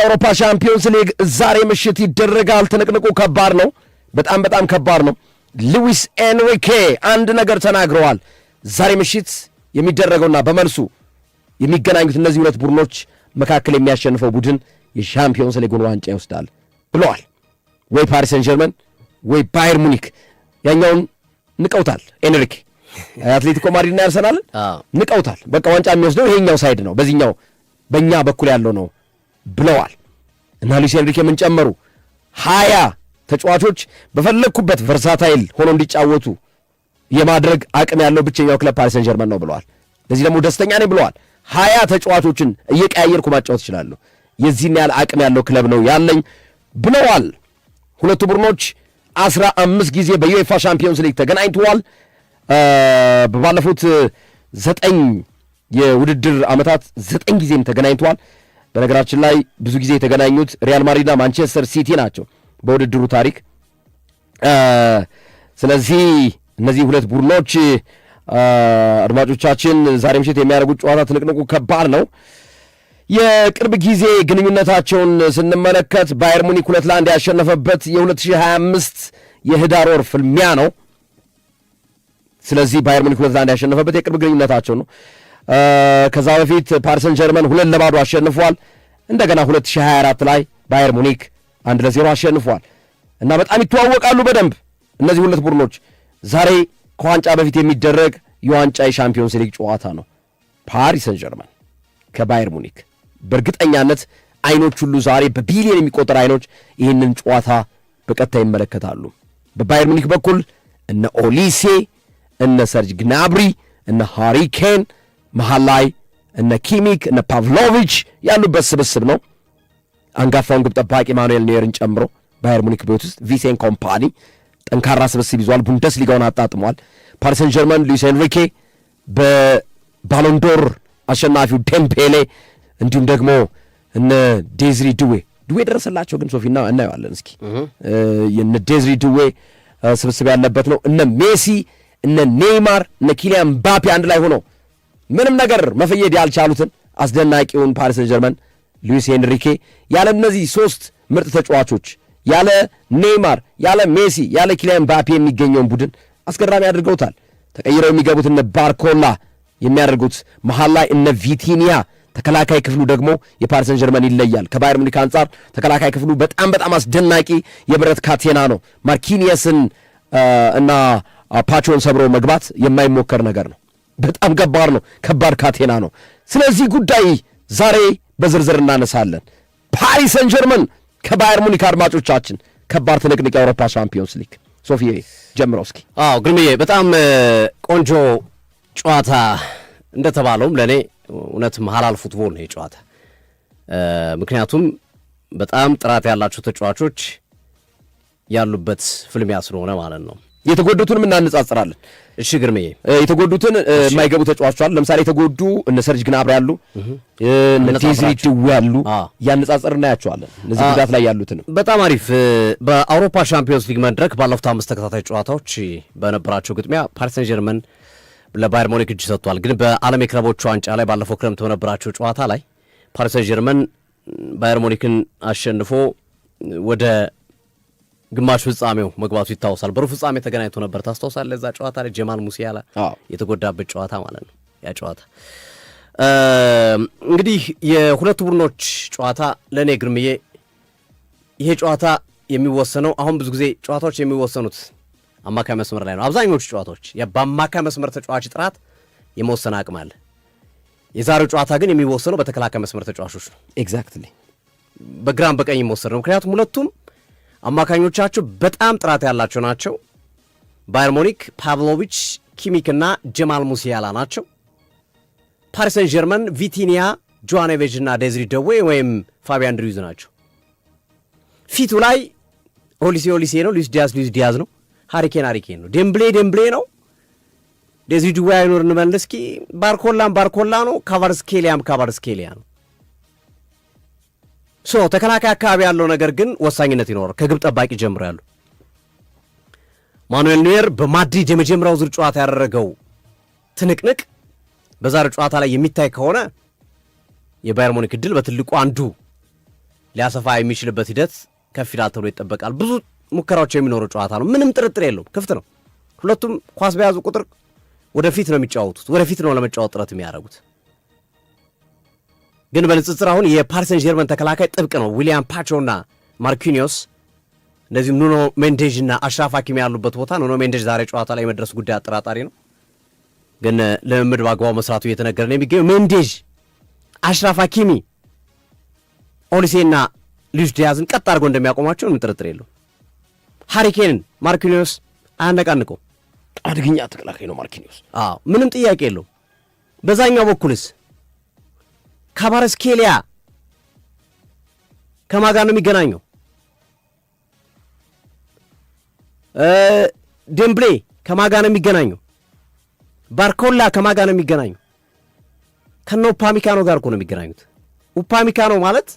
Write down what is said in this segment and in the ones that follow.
የአውሮፓ ሻምፒዮንስ ሊግ ዛሬ ምሽት ይደረጋል። ትንቅንቁ ከባድ ነው፣ በጣም ከባድ ነው። ሉዊስ ኤንሪኬ አንድ ነገር ተናግረዋል። ዛሬ ምሽት የሚደረገውና በመልሱ የሚገናኙት እነዚህ ሁለት ቡድኖች መካከል የሚያሸንፈው ቡድን የሻምፒዮንስ ሊጉን ዋንጫ ይወስዳል ብለዋል። ወይ ፓሪስ ሰን ጀርመን ወይ ባየር ሙኒክ። ያኛውን ንቀውታል ኤንሪኬ። አትሌቲኮ ማድሪድና አርሰናልን ንቀውታል። በቃ ዋንጫ የሚወስደው ይሄኛው ሳይድ ነው፣ በዚህኛው በእኛ በኩል ያለው ነው ብለዋል። እና ሉዊስ ኤንሪኬ ምን ጨመሩ? 20 ተጫዋቾች በፈለግኩበት ቨርሳታይል ሆኖ እንዲጫወቱ የማድረግ አቅም ያለው ብቸኛው ክለብ ፓሪስ ሰን ጀርመን ነው ብለዋል። ለዚህ ደግሞ ደስተኛ ነኝ ብለዋል። 20 ተጫዋቾችን እየቀያየርኩ ማጫወት እችላለሁ፣ የዚህን ያህል አቅም ያለው ክለብ ነው ያለኝ ብለዋል። ሁለቱ ቡድኖች 15 ጊዜ በዩኤፋ ሻምፒዮንስ ሊግ ተገናኝተዋል። ባለፉት 9 የውድድር ዓመታት 9 ጊዜም ተገናኝተዋል። በነገራችን ላይ ብዙ ጊዜ የተገናኙት ሪያል ማድሪድና ማንቸስተር ሲቲ ናቸው በውድድሩ ታሪክ። ስለዚህ እነዚህ ሁለት ቡድኖች አድማጮቻችን ዛሬ ምሽት የሚያደርጉት ጨዋታ ትንቅንቁ ከባድ ነው። የቅርብ ጊዜ ግንኙነታቸውን ስንመለከት ባየር ሙኒክ 2-1 ያሸነፈበት የ2025 የህዳር ወር ፍልሚያ ነው። ስለዚህ ባየር ሙኒክ 2-1 ያሸነፈበት የቅርብ ግንኙነታቸው ነው። ከዛ በፊት ፓሪስ ሰን ጀርመን 2-0 አሸንፏል። እንደገና 2024 ላይ ባየር ሙኒክ 1-0 አሸንፏል እና በጣም ይተዋወቃሉ በደንብ እነዚህ ሁለት ቡድኖች። ዛሬ ከዋንጫ በፊት የሚደረግ የዋንጫ የሻምፒዮንስ ሊግ ጨዋታ ነው። ፓሪስ ሰን ጀርመን ከባየር ሙኒክ። በእርግጠኛነት አይኖች ሁሉ ዛሬ በቢሊዮን የሚቆጠር አይኖች ይህንን ጨዋታ በቀጥታ ይመለከታሉ። በባየር ሙኒክ በኩል እነ ኦሊሴ፣ እነ ሰርጅ ግናብሪ፣ እነ ሃሪ ኬን፣ መሃል ላይ እነ ኪሚክ፣ እነ ፓቭሎቪች ያሉበት ስብስብ ነው። አንጋፋውን ግብ ጠባቂ ማኑኤል ኔየርን ጨምሮ ባየር ሙኒክ ቤት ውስጥ ቪሴን ኮምፓኒ ጠንካራ ስብስብ ይዟል። ቡንደስሊጋውን አጣጥሟል። ፓሪስ ሰን ጀርመን ሉዊስ ኤንሪኬ በባሎንዶር አሸናፊው ዴምቤሌ እንዲሁም ደግሞ እነ ዴዝሪ ድዌ ደረሰላቸው። ግን ሶፊና እናየዋለን እስኪ የነ ዴዝሪ ድዌ ስብስብ ያለበት ነው። እነ ሜሲ፣ እነ ኔይማር፣ እነ ኪሊያን ምባፔ አንድ ላይ ሆኖ ምንም ነገር መፈየድ ያልቻሉትን አስደናቂውን ፓሪስ ሰን ጀርመን ሉዊስ ኤንሪኬ ያለ እነዚህ 3 ምርጥ ተጫዋቾች ያለ ኔይማር፣ ያለ ሜሲ፣ ያለ ኪሊያን ምባፔ የሚገኘውን ቡድን አስገራሚ አድርገውታል። ተቀይረው የሚገቡት እነ ባርኮላ የሚያደርጉት መሃል ላይ እነ ቪቲኒያ፣ ተከላካይ ክፍሉ ደግሞ የፓሪስ ሰን ጀርመን ይለያል። ከባየር ሙኒክ አንጻር ተከላካይ ክፍሉ በጣም አስደናቂ የብረት ካቴና ነው። ማርኪኒየስን እና ፓቾን ሰብሮ መግባት የማይሞከር ነገር ነው። በጣም ከባድ ነው፣ ከባድ ካቴና ነው። ስለዚህ ጉዳይ ዛሬ በዝርዝር እናነሳለን። ፓሪስ ሰን ጀርመን ከባየር ሙኒክ። አድማጮቻችን ከባድ ትንቅንቅ የአውሮፓ ሻምፒዮንስ ሊግ። ሶፊዬ ጀምረው እስኪ። ግርምዬ በጣም ቆንጆ ጨዋታ እንደተባለውም ለእኔ እውነትም ሀላል ፉትቦል ነው የጨዋታ። ምክንያቱም በጣም ጥራት ያላቸው ተጫዋቾች ያሉበት ፍልሚያ ስለሆነ ማለት ነው። የተጎዱትንም እናነጻጽራለን። እሺ ግርምዬ፣ የተጎዱትን የማይገቡ ተጫዋቾች አሉ። ለምሳሌ የተጎዱ እነ ሰርጅ ግናብሪ ያሉ፣ እነ ዴዝሪ ድዌ ያሉ፣ ያነጻጽር እናያቸዋለን። እነዚህ ጉዳት ላይ ያሉትን በጣም አሪፍ። በአውሮፓ ሻምፒዮንስ ሊግ መድረክ ባለፉት 5 ተከታታይ ጨዋታዎች በነበራቸው ግጥሚያ ፓሪስ ሰን ጀርመን ለባየር ሙኒክ እጅ ሰጥቷል። ግን በዓለም የክለቦች ዋንጫ ላይ ባለፈው ክረምት በነበራቸው ጨዋታ ላይ ፓሪስ ሰን ጀርመን ባየር ሙኒክን አሸንፎ ወደ ግማሽ ፍጻሜው መግባቱ ይታወሳል። በሩብ ፍጻሜ ተገናኝቶ ነበር፣ ታስታውሳለህ? እዛ ጨዋታ ላይ ጀማል ሙሲያላ የተጎዳበት ጨዋታ ማለት ነው። ያ ጨዋታ እንግዲህ የሁለቱ ቡድኖች ጨዋታ ለእኔ ግርምዬ ይሄ ጨዋታ የሚወሰነው አሁን ብዙ ጊዜ ጨዋታዎች የሚወሰኑት አማካይ መስመር ላይ ነው። አብዛኞቹ ጨዋታዎች በአማካይ መስመር ተጫዋች ጥራት የመወሰን አቅም አለ። የዛሬው ጨዋታ ግን የሚወሰነው በተከላካይ መስመር ተጫዋቾች ነው። ኤግዛክትሊ በግራም በቀኝ የሚወሰን ነው። ምክንያቱም ሁለቱም አማካኞቻቸው በጣም ጥራት ያላቸው ናቸው። ባየር ሙኒክ ፓቭሎቪች፣ ኪሚክ እና ጀማል ሙሲያላ ናቸው። ፓሪስ ሰን ጀርመን ቪቲኒያ፣ ጆዋኔቬጅ እና ዴዝሪ ደዌ ወይም ፋቢያን ድሩይዝ ናቸው። ፊቱ ላይ ኦሊሴ ነው፣ ሉዊስ ዲያዝ ነው፣ ሃሪኬን ነው፣ ዴምብሌ ነው፣ ዴዝሪ ድዌ አይኖር እንመልስኪ፣ ባርኮላ ነው፣ ካቫርስኬሊያ ነው። ተከላካይ አካባቢ ያለው ነገር ግን ወሳኝነት ይኖራል። ከግብ ጠባቂ ጀምሮ ያሉ ማኑኤል ኒየር በማድሪድ የመጀመሪያው ዙር ጨዋታ ያደረገው ትንቅንቅ በዛሬው ጨዋታ ላይ የሚታይ ከሆነ የባየር ሙኒክ ድል በትልቁ አንዱ ሊያሰፋ የሚችልበት ሂደት ከፍ ይላል ተብሎ ይጠበቃል። ብዙ ሙከራዎች የሚኖሩ ጨዋታ ነው፣ ምንም ጥርጥር የለውም። ክፍት ነው። ሁለቱም ኳስ በያዙ ቁጥር ወደፊት ነው የሚጫወቱት፣ ወደፊት ነው ለመጫወት ጥረት የሚያደርጉት። ግን በንጽጽር አሁን የፓሪስ ሰን ዠርመን ተከላካይ ጥብቅ ነው። ዊሊያን ፓቾና ማርኪኒዮስ እንደዚሁም ኑኖ ሜንዴዥ እና አሽራፍ ሀኪሚ ያሉበት ቦታ ኑኖ ሜንዴዥ ዛሬ ጨዋታ ላይ መድረስ ጉዳይ አጠራጣሪ ነው። ግን ልምምድ በአግባቡ መስራቱ እየተነገረ ነው የሚገኘው። ሜንዴዥ፣ አሽራፍ ሀኪሚ፣ ኦሊሴና ሉዊስ ዲያዝን ቀጥ አድርጎ እንደሚያቆማቸው ምንም ጥርጥር የለው። ሃሪኬንን ማርኪኒዮስ አያነቃንቀው። አደገኛ ተከላካይ ነው ማርኪኒዮስ። አዎ ምንም ጥያቄ የለው። በዛኛው በኩልስ ካቫራትስኬሊያ ከማን ጋር ነው የሚገናኘው? ዴምብሌ ከማን ጋር ነው የሚገናኘው? ባርኮላ ከማን ጋር ነው የሚገናኘው? ከነ ኡፓሚካኖ ጋር እኮ ነው የሚገናኙት። ኡፓሚካኖ ማለት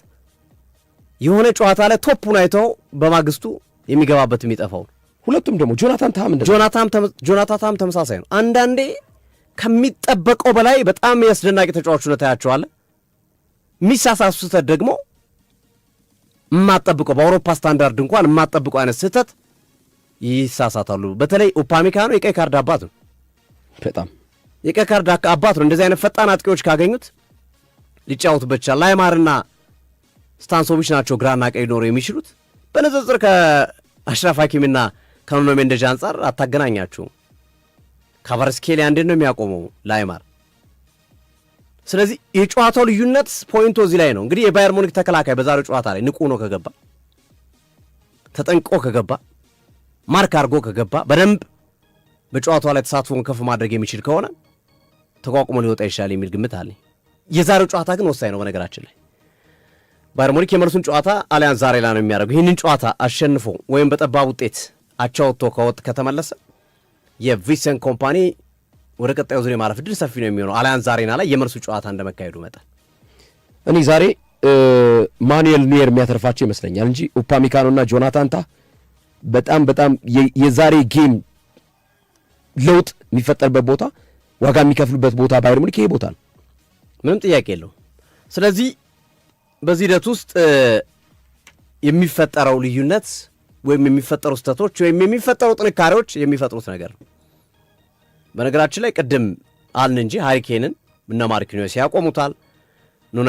የሆነ ጨዋታ ላይ ቶፑን አይተው በማግስቱ የሚገባበት የሚጠፋው። ሁለቱም ደግሞ ጆናታን ታም ተመሳሳይ ነው። አንዳንዴ ከሚጠበቀው በላይ በጣም ያስደናቂ ተጫዋቾች ታያቸዋለህ። የሚሳሳቱ ስህተት ደግሞ የማጠብቀው በአውሮፓ ስታንዳርድ እንኳን የማጠብቀው አይነት ስህተት ይሳሳታሉ። በተለይ ኡፓሚካኖ የቀይ ካርድ አባት ነው። በጣም የቀይ ካርድ አባት ነው። እንደዚህ አይነት ፈጣን አጥቂዎች ካገኙት ሊጫወቱበት ይችላል። ላይማርና ስታንሶቪች ናቸው ግራና ቀይ ኖሮ የሚችሉት። በንጽጽር ከአሽራፍ ሀኪሚና ከኑኖ ሜንዴዥ አንጻር አታገናኛችሁም። ካቫራትስኬሊያ እንዴት ነው የሚያቆመው ላይማር? ስለዚህ የጨዋታው ልዩነት ፖይንቱ እዚህ ላይ ነው። እንግዲህ የባየር ሙኒክ ተከላካይ በዛሬው ጨዋታ ላይ ንቁ ነው ከገባ፣ ተጠንቅቆ ከገባ፣ ማርክ አድርጎ ከገባ፣ በደንብ በጨዋታው ላይ ተሳትፎን ከፍ ማድረግ የሚችል ከሆነ ተቋቁሞ ሊወጣ ይችላል የሚል ግምት አለኝ። የዛሬው ጨዋታ ግን ወሳኝ ነው። በነገራችን ላይ ባየር ሙኒክ የመልሱን ጨዋታ አሊያንዝ አሬና ነው የሚያደርገው። ይህንን ጨዋታ አሸንፎ ወይም በጠባብ ውጤት አቻ ወጥቶ ከተመለሰ የቪንሰንት ኮምፓኒ ወደ ቀጣዩ ዙር የማለፍ ዕድል ሰፊ ነው የሚሆነው አሊያንዝ አሬና ላይ የመልሱ ጨዋታ እንደመካሄዱ መጠን። እኔ ዛሬ ማኑኤል ኑየር የሚያተርፋቸው ይመስለኛል እንጂ ኡፓሚካኖና ጆናታን ታህ በጣም የዛሬ ጌም ለውጥ የሚፈጠርበት ቦታ፣ ዋጋ የሚከፍሉበት ቦታ ባየር ሙኒክ ይሄ ቦታ ነው። ምንም ጥያቄ የለው። ስለዚህ በዚህ ሂደት ውስጥ የሚፈጠረው ልዩነት ወይም የሚፈጠሩ ስህተቶች ወይም የሚፈጠሩ ጥንካሬዎች የሚፈጥሩት ነገር ነው። በነገራችን ላይ ቅድም አልን እንጂ ሃሪኬንን እነ ማርኪኒዮስ ያቆሙታል። ኑኖ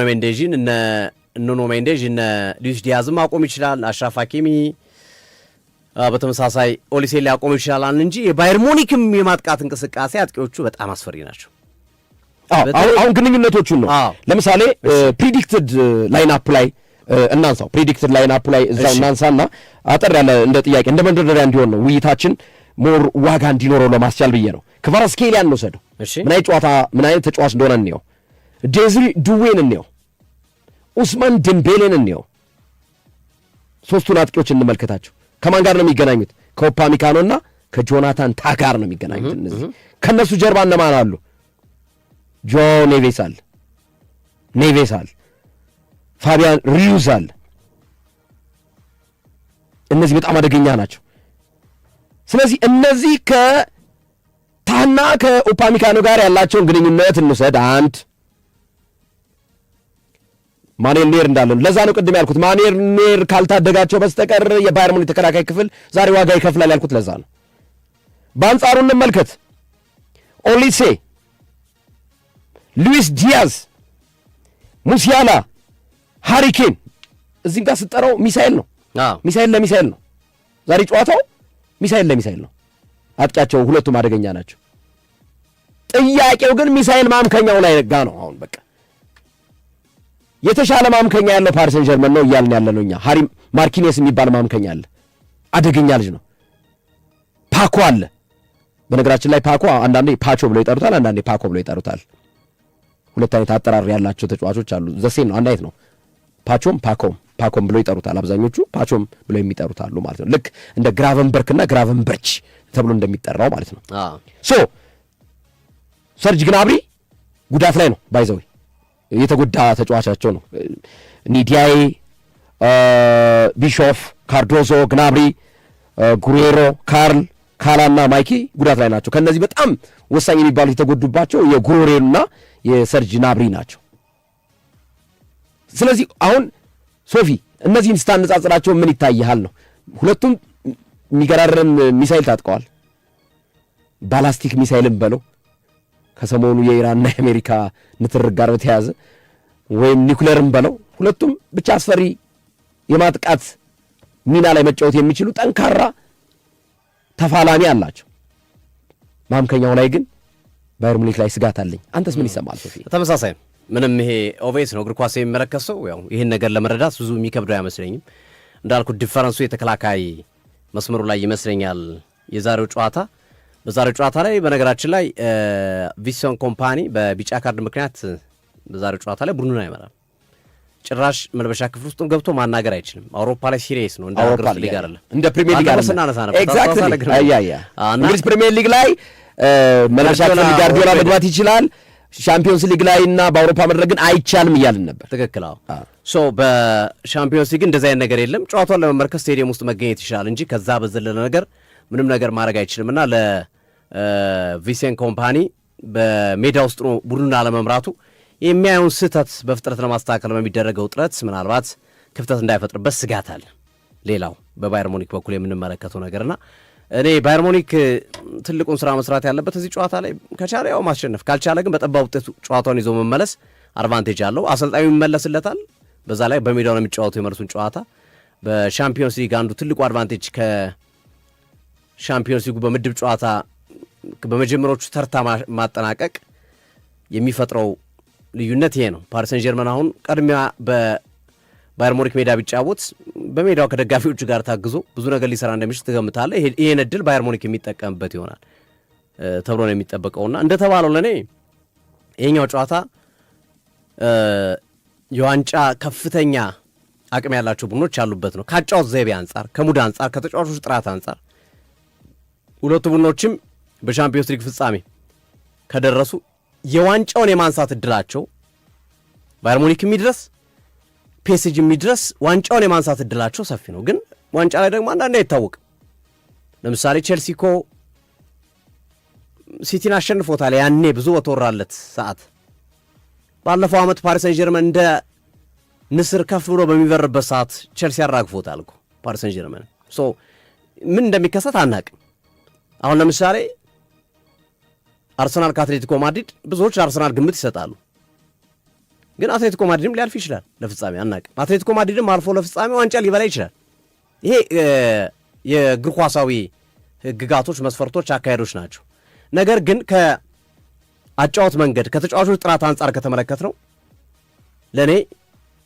ሜንዴዥ እነ ሉዊስ ዲያዝም ማቆም ይችላል። አሽራፍ ሀኪሚ በተመሳሳይ ኦሊሴ ሊያቆም ይችላል አልን እንጂ የባየር ሙኒክም የማጥቃት እንቅስቃሴ አጥቂዎቹ በጣም አስፈሪ ናቸው። አሁን ግንኙነቶቹን ነው ለምሳሌ ፕሪዲክትድ ላይንአፕ ላይ እናንሳው። ፕሪዲክትድ ላይንአፕ ላይ እዛው እናንሳና አጠር ያለ እንደ ጥያቄ እንደ መንደርደሪያ እንዲሆን ነው ውይይታችን ሞር ዋጋ እንዲኖረው ለማስቻል ብዬ ነው። ክቫራትስኬሊያ እንወሰደው። ምን አይነት ተጫዋች እንደሆነ እንየው። ዴዝሪ ዱዌን እንየው። ኡስማን ደምቤሌን እንየው። ሶስቱን አጥቂዎች እንመልከታቸው። ከማን ጋር ነው የሚገናኙት? ከኡፓሚካኖና ከጆናታን ታህ ጋር ነው የሚገናኙት። እነዚህ ከነሱ ጀርባ እነማን አሉ? ጆ ኔቬስ አለ፣ ፋቢያን ሪዩዝ አለ። እነዚህ በጣም አደገኛ ናቸው። ስለዚህ እነዚህ ከታህና ከኡፓሚካኖ ጋር ያላቸውን ግንኙነት እንውሰድ። አንድ ማኑኤል ኑየር እንዳለን ለዛ ነው ቅድም ያልኩት ማኑኤል ኑየር ካልታደጋቸው በስተቀር የባየር ሙኒክ ተከላካይ ክፍል ዛሬ ዋጋ ይከፍላል ያልኩት ለዛ ነው። በአንጻሩ እንመልከት። ኦሊሴ፣ ሉዊስ ዲያዝ፣ ሙሲያላ፣ ሃሪኬን እዚህም ጋር ስጠራው ሚሳኤል ነው። ሚሳኤል ለሚሳኤል ነው ዛሬ ጨዋታው። ሚሳኤል ለሚሳኤል ነው። አጥቂያቸው ሁለቱም አደገኛ ናቸው። ጥያቄው ግን ሚሳኤል ማምከኛው ላይ ጋ ነው። አሁን በቃ የተሻለ ማምከኛ ያለው ፓሪስ ሰን ዠርመን ነው እያልን ያለ ነው እኛ። ማርኪኒየስ የሚባል ማምከኛ አለ፣ አደገኛ ልጅ ነው። ፓኮ አለ። በነገራችን ላይ ፓኮ አንዳንዴ ፓቾ ብለው ይጠሩታል፣ አንዳንዴ ፓኮ ብለው ይጠሩታል። ሁለት አይነት አጠራር ያላቸው ተጫዋቾች አሉ። ዘሴም ነው፣ አንድ አይነት ነው። ፓኮም ብለው ይጠሩታል አብዛኞቹ፣ ፓቾም ብለው የሚጠሩታሉ ማለት ነው። ልክ እንደ ግራቨንበርክና ግራቨንበርች ተብሎ እንደሚጠራው ማለት ነው። ሰርጅ ግናብሪ ጉዳት ላይ ነው፣ ባይዘው የተጎዳ ተጫዋቻቸው ነው። ኒዲያይ፣ ቢሾፍ፣ ካርዶዞ፣ ግናብሪ፣ ጉሬሮ፣ ካላና ማይኪ ጉዳት ላይ ናቸው። ከነዚህ በጣም ወሳኝ የሚባሉት የተጎዱባቸው የጉሬሮና የሰርጅ ናብሪ ናቸው። ስለዚህ አሁን ሶፊ እነዚህን ስታነጻጽራቸው ምን ይታይሃል ነው? ሁለቱም የሚገራርም ሚሳይል ታጥቀዋል። ባላስቲክ ሚሳይልም በለው ከሰሞኑ የኢራንና የአሜሪካ ንትርክ ጋር በተያያዘ ወይም ኒውክሌርም በለው ሁለቱም ብቻ አስፈሪ የማጥቃት ሚና ላይ መጫወት የሚችሉ ጠንካራ ተፋላሚ አላቸው። ማምከኛው ላይ ግን ባየር ሙኒክ ላይ ስጋት አለኝ። አንተስ ምን ይሰማል ሶፊ? ተመሳሳይ ምንም ይሄ ኦቬስ ነው። እግር ኳስ የሚመለከት ሰው ያው ይህን ነገር ለመረዳት ብዙ የሚከብደው አይመስለኝም። እንዳልኩት ዲፈረንሱ የተከላካይ መስመሩ ላይ ይመስለኛል የዛሬው ጨዋታ። በዛሬው ጨዋታ ላይ በነገራችን ላይ ቪንሰንት ኮምፓኒ በቢጫ ካርድ ምክንያት በዛሬው ጨዋታ ላይ ቡድኑን አይመራም። ጭራሽ መልበሻ ክፍል ውስጥም ገብቶ ማናገር አይችልም። አውሮፓ ላይ ሲሪየስ ነው። እንደ አውሮፓ ሊግ አይደለም፣ እንደ ፕሪሚየር ሊግ አይደለም። ስናነሳ ነበር እንግሊዝ ፕሪሚየር ሊግ ላይ መልበሻ ክፍል ጋርዲዮላ መግባት ይችላል። ሻምፒዮንስ ሊግ ላይ እና በአውሮፓ መድረክ ግን አይቻልም እያልን ነበር። ትክክል። ሶ በሻምፒዮንስ ሊግ እንደዚህ አይነት ነገር የለም። ጨዋታውን ለመመልከት ስቴዲየም ውስጥ መገኘት ይችላል እንጂ ከዛ በዘለለ ነገር ምንም ነገር ማድረግ አይችልም እና ለቪንሰንት ኮምፓኒ በሜዳ ውስጥ ነው ቡድኑን አለመምራቱ የሚያየውን ስህተት በፍጥነት ለማስተካከል በሚደረገው ጥረት ምናልባት ክፍተት እንዳይፈጥርበት ስጋት አለ። ሌላው በባየር ሙኒክ በኩል የምንመለከተው ነገርና እኔ ባየር ሙኒክ ትልቁን ስራ መስራት ያለበት እዚህ ጨዋታ ላይ ከቻለ ያው ማሸነፍ፣ ካልቻለ ግን በጠባብ ውጤት ጨዋታውን ይዞ መመለስ አድቫንቴጅ አለው። አሰልጣኙ ይመለስለታል። በዛ ላይ በሜዳው ነው የሚጫወቱ የመልሱን ጨዋታ። በሻምፒዮንስ ሊግ አንዱ ትልቁ አድቫንቴጅ ከሻምፒዮንስ ሊጉ በምድብ ጨዋታ በመጀመሪያዎቹ ተርታ ማጠናቀቅ የሚፈጥረው ልዩነት ይሄ ነው። ፓሪስ ሰን ጀርመን አሁን ቀድሚያ በባየር ሙኒክ ሜዳ ቢጫወት በሜዳው ከደጋፊዎቹ ጋር ታግዞ ብዙ ነገር ሊሰራ እንደሚችል ትገምታለህ። ይሄን እድል ባየር ሙኒክ የሚጠቀምበት ይሆናል ተብሎ ነው የሚጠበቀውና እንደተባለው ለእኔ ይሄኛው ጨዋታ የዋንጫ ከፍተኛ አቅም ያላቸው ቡድኖች ያሉበት ነው። ከአጫወት ዘይቤ አንጻር፣ ከሙድ አንጻር፣ ከተጫዋቾች ጥራት አንጻር ሁለቱ ቡድኖችም በሻምፒዮንስ ሊግ ፍጻሜ ከደረሱ የዋንጫውን የማንሳት እድላቸው ባየር ሙኒክ የሚድረስ ፒኤስጂ የሚድረስ ዋንጫውን የማንሳት እድላቸው ሰፊ ነው። ግን ዋንጫ ላይ ደግሞ አንዳንዴ አይታወቅም። ለምሳሌ ቼልሲ እኮ ሲቲን አሸንፎታል ያኔ ብዙ በተወራለት ሰዓት። ባለፈው ዓመት ፓሪስ ሰን ጀርመን እንደ ንስር ከፍ ብሎ በሚበርበት ሰዓት ቼልሲ ያራግፎታል እኮ ፓሪስ ሰን ጀርመን። ምን እንደሚከሰት አናቅም። አሁን ለምሳሌ አርሰናል ከአትሌቲኮ ማድሪድ ብዙዎች ለአርሰናል ግምት ይሰጣሉ። ግን አትሌቲኮ ማድሪድም ሊያልፍ ይችላል ለፍጻሜ አናቅም። አትሌቲኮ ማድሪድም አልፎ ለፍጻሜ ዋንጫ ሊበላ ይችላል። ይሄ የእግር ኳሳዊ ህግጋቶች፣ መስፈርቶች፣ አካሄዶች ናቸው። ነገር ግን ከአጫወት መንገድ ከተጫዋቾች ጥራት አንጻር ከተመለከት ነው ለእኔ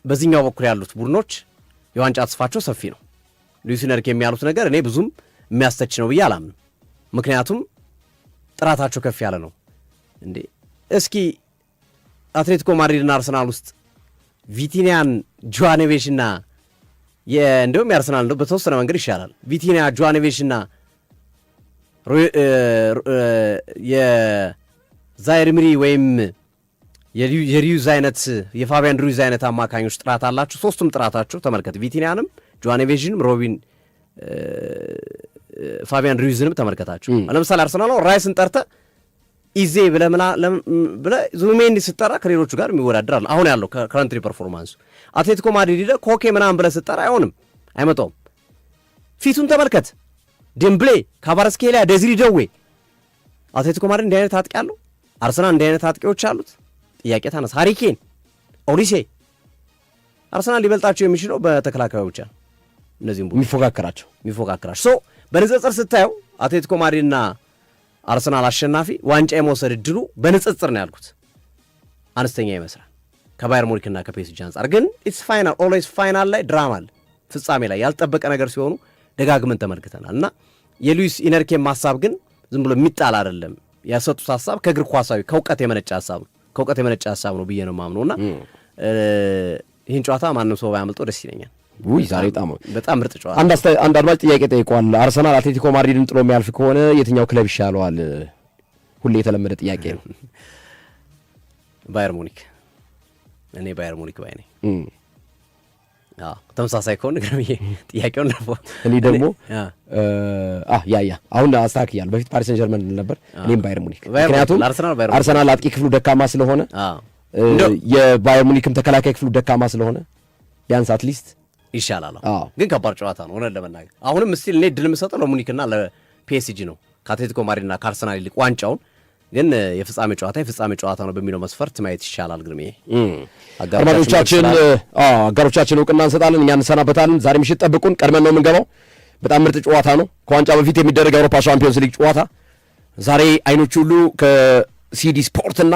በዚህኛው በኩል ያሉት ቡድኖች የዋንጫ ተስፋቸው ሰፊ ነው። ሉዊስ ኤንሪኬ የሚያሉት ነገር እኔ ብዙም የሚያስተች ነው ብዬ አላምንም። ምክንያቱም ጥራታቸው ከፍ ያለ ነው። እንዴ እስኪ አትሌቲኮ ማድሪድና አርሰናል ውስጥ ቪቲኒያን፣ ጆዋኔቬሽና እንደውም የአርሰናል እንደው በተወሰነ መንገድ ይሻላል። ቪቲኒያ፣ ጆዋኔቬሽና የዛይር ሚሪ ወይም የሪዩዝ አይነት የፋቢያን ሩይዝ አይነት አማካኞች ጥራት አላቸው። ሶስቱም ጥራታቸው ተመልከት። ቪቲኒያንም፣ ጆዋኔቬሽንም፣ ሮቢን ፋቢያን ሩይዝንም ተመልከታቸው። ለምሳሌ አርሰናል ራይስን ጠርተ ኢዜ ብለህ ዙሜንዲ ስጠራ ከሌሎቹ ጋር የሚወዳደራል። አሁን ያለው ከረንትሪ ፐርፎርማንሱ አትሌቲኮ ማድሪድ ኮኬ ምናምን ብለህ ስጠራ አይሆንም፣ አይመጣውም። ፊቱን ተመልከት። ዴምብሌ፣ ካቫረስኬሊያ፣ ደዚሪ ደዌ። አትሌቲኮ ማድሪድ እንዲህ አይነት አጥቂ አለው። አርሰናል እንዲህ አይነት አጥቂዎች አሉት። ጥያቄ ታነሳ። ሃሪኬን፣ ኦሊሴ። አርሰናል ሊበልጣቸው የሚችለው በተከላካዩ ብቻ። እነዚህም የሚፎካከራቸው በንጽጽር ስታየው አትሌቲኮ ማድሪድና አርሰናል አሸናፊ ዋንጫ የመውሰድ እድሉ በንጽጽር ነው ያልኩት አነስተኛ ይመስላል ከባየር ሙኒክና ከፒኤስጂ አንጻር። ግን ኢትስ ፋይናል፣ ኦልዌይስ ፋይናል ላይ ድራማ አለ። ፍጻሜ ላይ ያልጠበቀ ነገር ሲሆኑ ደጋግመን ተመልክተናል እና የሉዊስ ኢነርኬም ሀሳብ ግን ዝም ብሎ የሚጣል አይደለም። ያሰጡት ሀሳብ ከእግር ኳሳዊ ከእውቀት የመነጨ ሀሳብ ነው ብዬ ነው የማምነው እና ይህን ጨዋታ ማንም ሰው ባያመልጠው ደስ ይለኛል። ዛሬ በጣም ምርጥ ጨዋታ። አንድ አድማጭ ጥያቄ ጠይቋል። አርሰናል አትሌቲኮ ማድሪድን ጥሎ የሚያልፍ ከሆነ የትኛው ክለብ ይሻለዋል? ሁሌ የተለመደ ጥያቄ ነው። ባየር ሙኒክ። እኔ ባየር ሙኒክ ባይ ነኝ። ተመሳሳይ ከሆነ ግረም ጥያቄውን ነበር። እኔ ደግሞ አሁን አስተካክያለሁ። በፊት ፓሪስ ሰን ጀርመን ነበር፣ እኔም ባየር ሙኒክ። ምክንያቱም አርሰናል አጥቂ ክፍሉ ደካማ ስለሆነ የባየር ሙኒክም ተከላካይ ክፍሉ ደካማ ስለሆነ ቢያንስ አትሊስት ይሻላል። ግን ከባድ ጨዋታ ነው ሆነ ለመናገር። አሁንም እስቲል እኔ ድል የምሰጠው ለሙኒክና ለፒኤስጂ ነው ከአትሌቲኮ ማድሪድና ከአርሰናል ይልቅ ዋንጫውን ግን የፍጻሜ ጨዋታ ነው በሚለው መስፈርት ማየት ይሻላል። ግርሜ አጋሮቻችን እውቅና እንሰጣለን፣ እኛ እንሰናበታለን። ዛሬ ምሽት ጠብቁን፣ ቀድመን ነው የምንገባው። በጣም ምርጥ ጨዋታ ነው፣ ከዋንጫ በፊት የሚደረግ የአውሮፓ ሻምፒዮንስ ሊግ ጨዋታ። ዛሬ አይኖች ሁሉ ከሲዲ ስፖርትና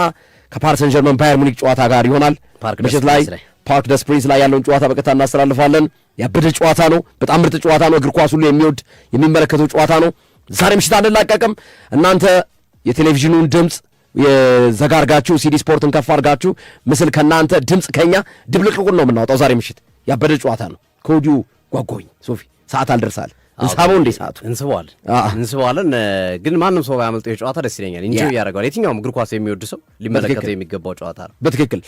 ከፓሪስ ሰን ዠርመን ባየር ሙኒክ ጨዋታ ጋር ይሆናል። ምሽት ላይ ፓርክ ደስ ፕሪንስ ላይ ያለውን ጨዋታ በቀጥታ እናስተላልፋለን። ያበደ ጨዋታ ነው፣ በጣም ምርጥ ጨዋታ ነው። እግር ኳስ ሁሉ የሚወድ የሚመለከተው ጨዋታ ነው። ዛሬ ምሽት አንላቀቅም። እናንተ የቴሌቪዥኑን ድምፅ የዘጋ አርጋችሁ ሲዲ ስፖርትን ከፍ አርጋችሁ ምስል ከእናንተ ድምፅ ከኛ ድብልቅልቁን ነው የምናወጣው። ዛሬ ምሽት ያበደ ጨዋታ ነው። ከወዲሁ ጓጓኝ። ሶፊ ሰዓት አልደርሳል። እንሳበው እንዴ? ሰዓቱ እንስበዋለን። ግን ማንም ሰው ባያመልጠው የጨዋታ ደስ ይለኛል። እንጂ ያደርገዋል። የትኛውም እግር ኳስ የሚወድ ሰው ሊመለከተው የሚገባው ጨዋታ ነው። በትክክል